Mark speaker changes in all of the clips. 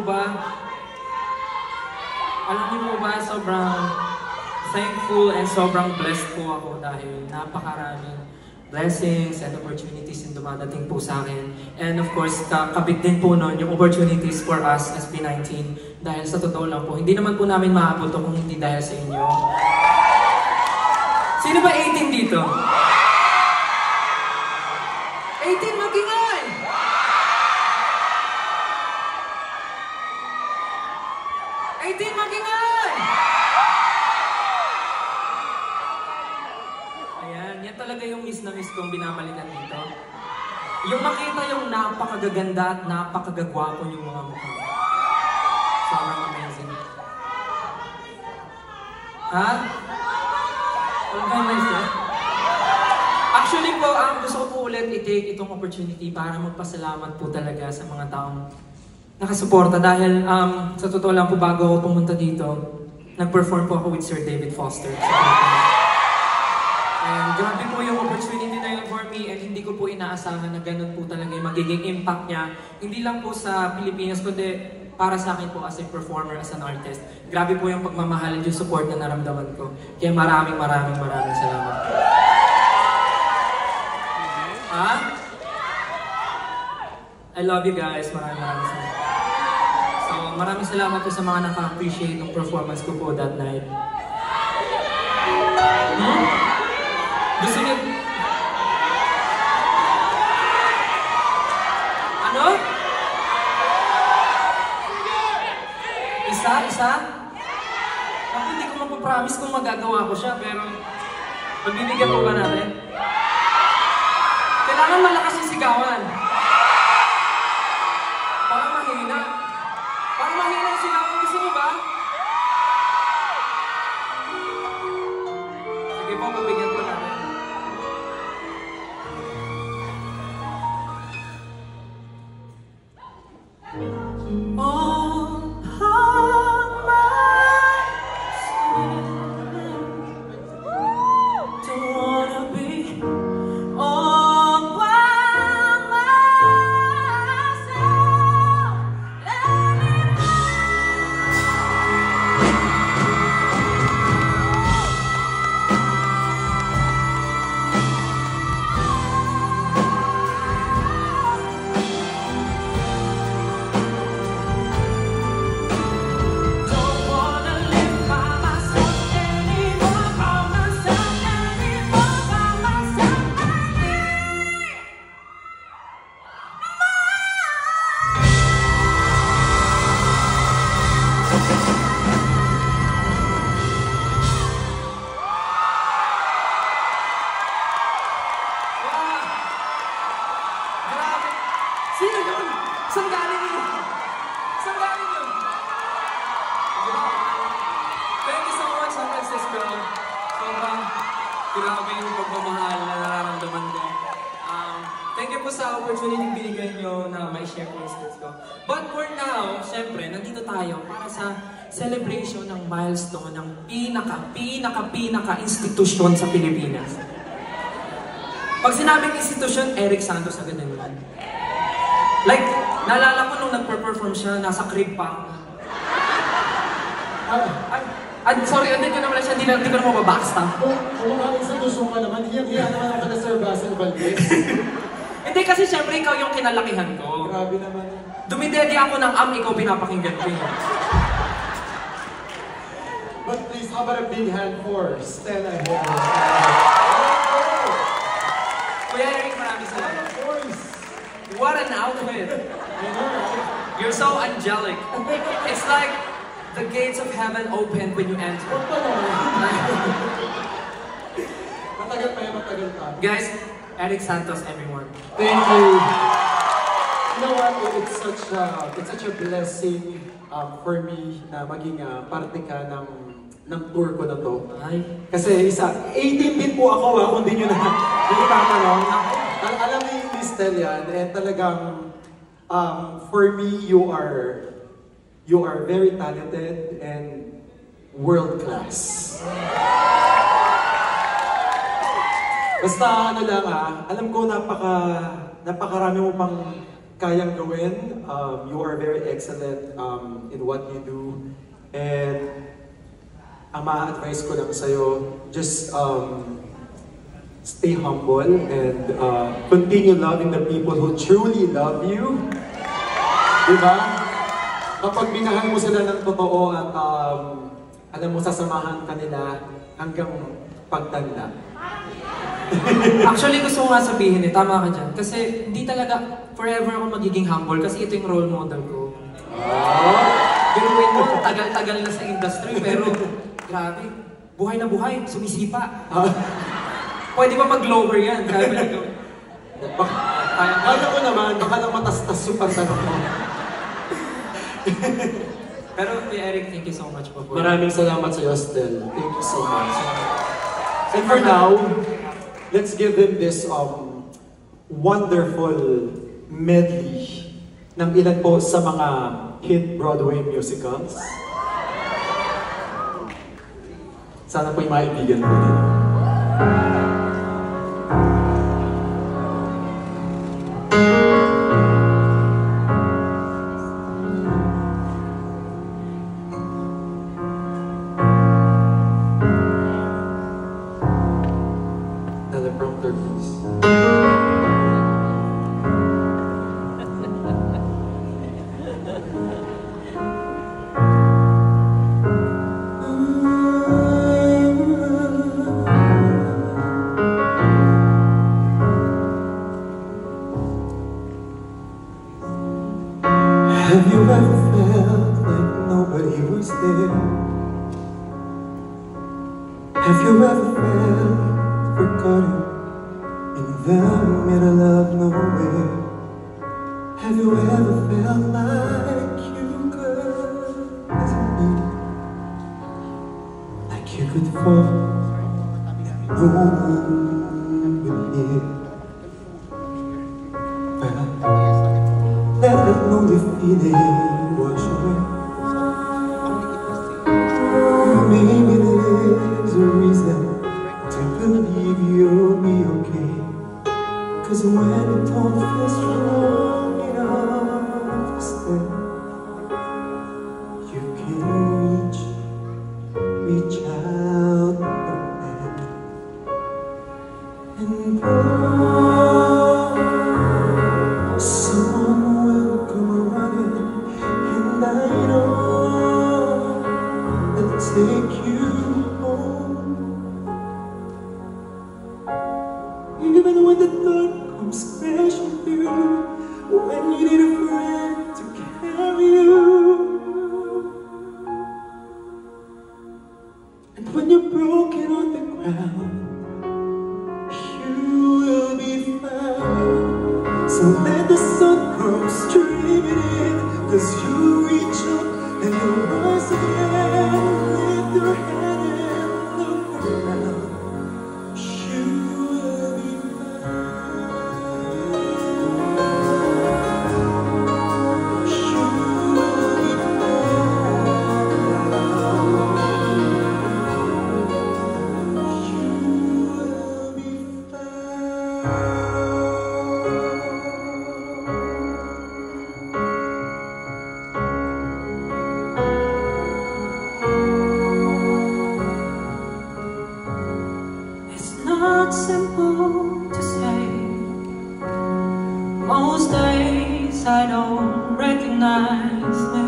Speaker 1: ba, sobrang thankful and sobrang blessed po ako dahil napakaraming blessings and opportunities yung dumadating po sa akin. And of course, kabig din po nun yung opportunities for us as P19 dahil sa totoo lang po, hindi naman po namin maabot kung hindi dahil sa inyo. Sino ba 18 dito? 18 magingay! Ayan, yan talaga yung miss na miss kong binabalikan dito. Yung makita yung napakagaganda at napakagagwapo yung mga mukha. Sobrang amazing. Ha? Actually po, gusto ko po ulit i-take itong opportunity para magpasalamat po talaga sa mga taong nakasuporta dahil sa totoo lang po bago ako pumunta dito, nag-perform po ako with Sir David Foster. And grabe po yung opportunity na yun for me and hindi ko po inaasahan na ganun po talaga yung magiging impact niya. Hindi lang po sa Pilipinas, kundi para sa akin po as a performer, as an artist. Grabe po yung pagmamahal at yung support na naramdaman ko. Kaya maraming salamat. Ha? I love you guys. Maraming salamat. So, maraming salamat po sa mga naka-appreciate ng performance ko po that night. Gusto niyo? Ano? Isa? Ako hindi ko mapapromise kung magagawa ko siya, pero magbibigyan po ba natin? Kailangan malakas yung sigawan. Parang mahina yung sigawan. Gusto mo ba? Sige po, mabigyan po natin. Sino yun? Saan galing yun? Thank you so much, San Francisco. Sobrang grabe yung pagmamahal na nararamdaman ko. Thank you po sa opportunity binigay nyo na ma-share ko yung skills ko. But for now, syempre, nandito tayo para sa celebration ng milestone ng pinaka institusyon sa Pilipinas. Pag sinabing institusyon, Eric Santos agad na yun. Like, naalala ko nung nagper-perform siya, nasa crib pa. Sorry, hindi ko naman siya, hindi ko naman mababackstab.
Speaker 2: Oo nga, institusyon ka naman. Hiya naman ako na Sir Basil Valdez.
Speaker 1: Hindi kasi syempre ikaw yung kinalakihan ko.
Speaker 2: Grabe naman.
Speaker 1: Dumidedi ako ng ikaw pinapakinggan ko.
Speaker 2: But please, how about a big hand for Stella here?
Speaker 1: Kuya Eric, maraming salamat.
Speaker 2: Of course.
Speaker 1: What an outfit!
Speaker 2: I know, right?
Speaker 1: You're so angelic. It's like the gates of heaven open when you enter.
Speaker 2: Matagal pa.
Speaker 1: Guys, Eric Santos, everyone.
Speaker 2: Thank you. You know what? It's such a blessing for me na maging parte ka ng tour ko na to.
Speaker 1: Ay.
Speaker 2: Kasi 18 din po ako kung hindi nyo tatanong. Alam niyo yung Listel yan, and talagang for me, you are very talented and world-class. Basta ano lang alam ko napakarami mo pang kayang gawin. You are very excellent in what you do. And ang ma-advise ko lang sa'yo, just stay humble and continue loving the people who truly love you. Diba? Kapag minahal mo sila ng totoo at alam mo, sasamahan ka nila hanggang pagtanda.
Speaker 1: Actually, gusto ko nga sabihin tama ka dyan. Kasi hindi talaga forever ako magiging humble kasi ito yung role model ko. Biruin mo, tagal-tagal na sa industry pero grabe, buhay na buhay, sumisipa. Pwede ba mag-lower yan? Kaya
Speaker 2: ko naman, baka lang matastas yung pagtanong mo.
Speaker 1: Pero Eric, thank you so much po.
Speaker 2: Maraming salamat sa iyo, Stel. Thank you so much. And for now, let's give them this wonderful medley ng ilan po sa mga hit Broadway musicals. Sana po yung maibigan po nila. Teleprompter, please. Have you ever felt like nobody was there? Have you ever felt forgotten in the middle of nowhere? Have you ever felt like you couldn't be? Like you could fall and no one would hear? Let that lonely feeling wash away. Maybe there's a reason to believe you'll be okay. 'Cause when you don't feel strong enough to stay, you can reach out your hand and pull. Someone will come running, and I know they'll take you home. Even when the dark comes crashing through, when you need a friend to carry you, and when you're broken on the ground, you will be found. So let the sun come streaming in, 'cause you reach up and you rise again. Lift your head and look around. You will be found. You will be found. You will be found. It's not simple to say. Most days I don't recognize me.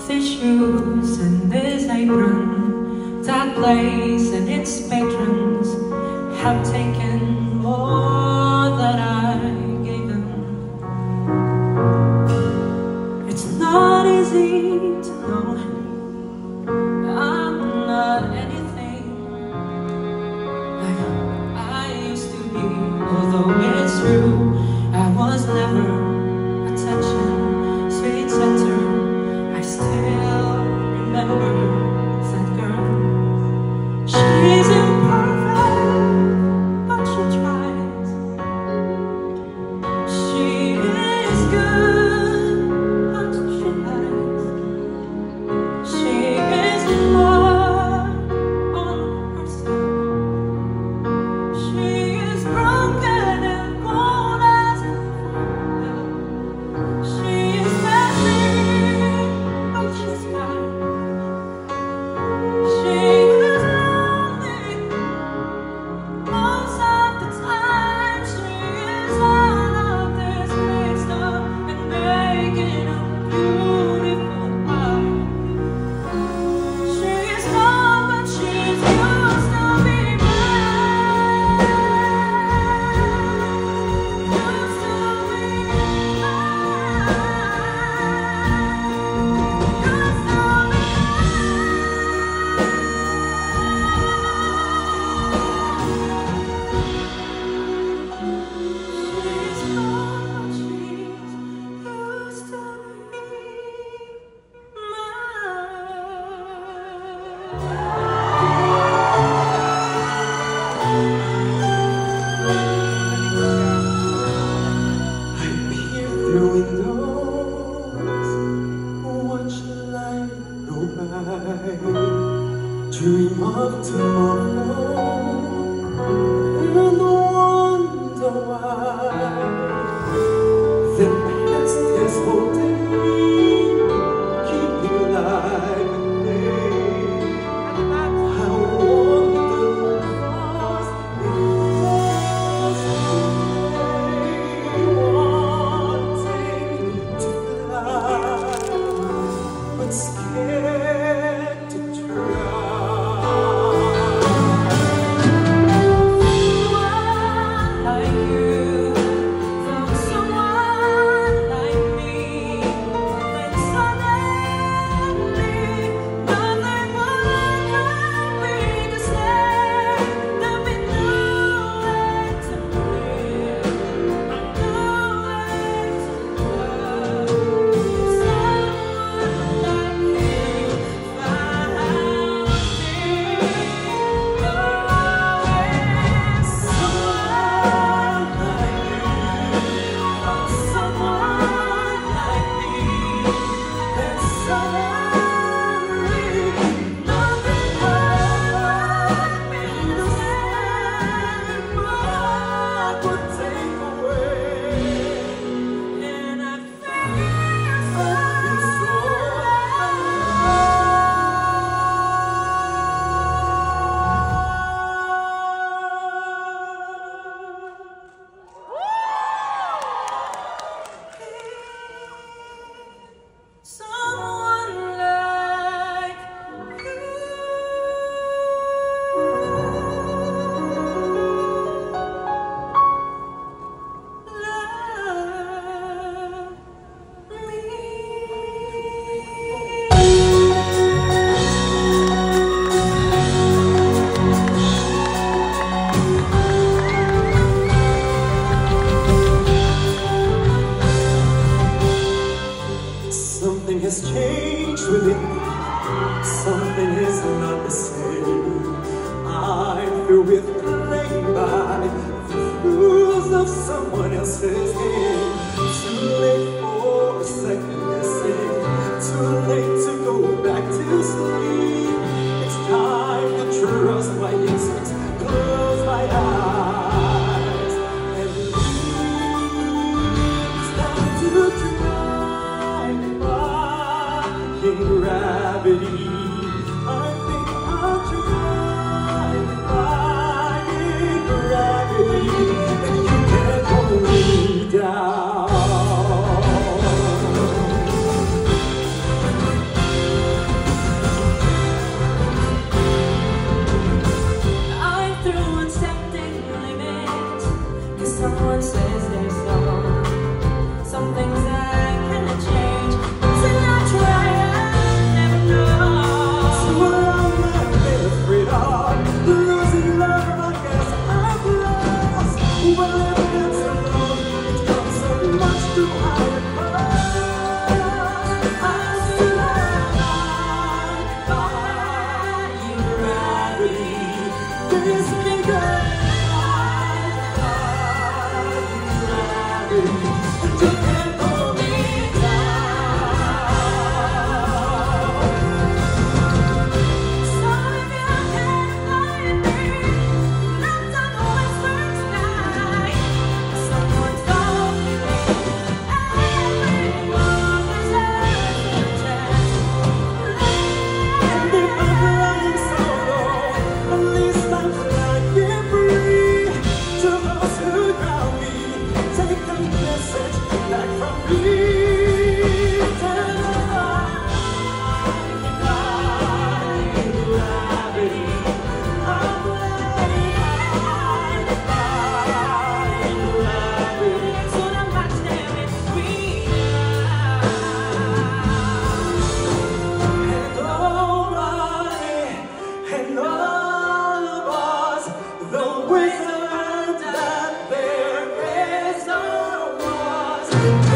Speaker 2: These shoes and this apron, that place and its patrons have taken more than I gave them. It's not easy to know I'm not anything like I used to be. Although it's true, I was never attention, sweet center. I still remember that girl. She's imperfect, but she tried. Through windows, watch life go by. Dream of tomorrow and wonder why the past is holding me, keeping alive and day. I wonder was wanting to fly, but scared to try. Something has changed within me. Something is not the same. I'm through with playing by the rules of someone else's game. Too late for a second guessing. Too late to go back to sleep. It's time to trust my instincts. Close my eyes and leave. It's time to gravity. I think I'll try defying gravity, and you can't hold me down.
Speaker 3: I'm through accepting limits, 'cause someone says there's some things I cannot change. Till I try.
Speaker 2: We'll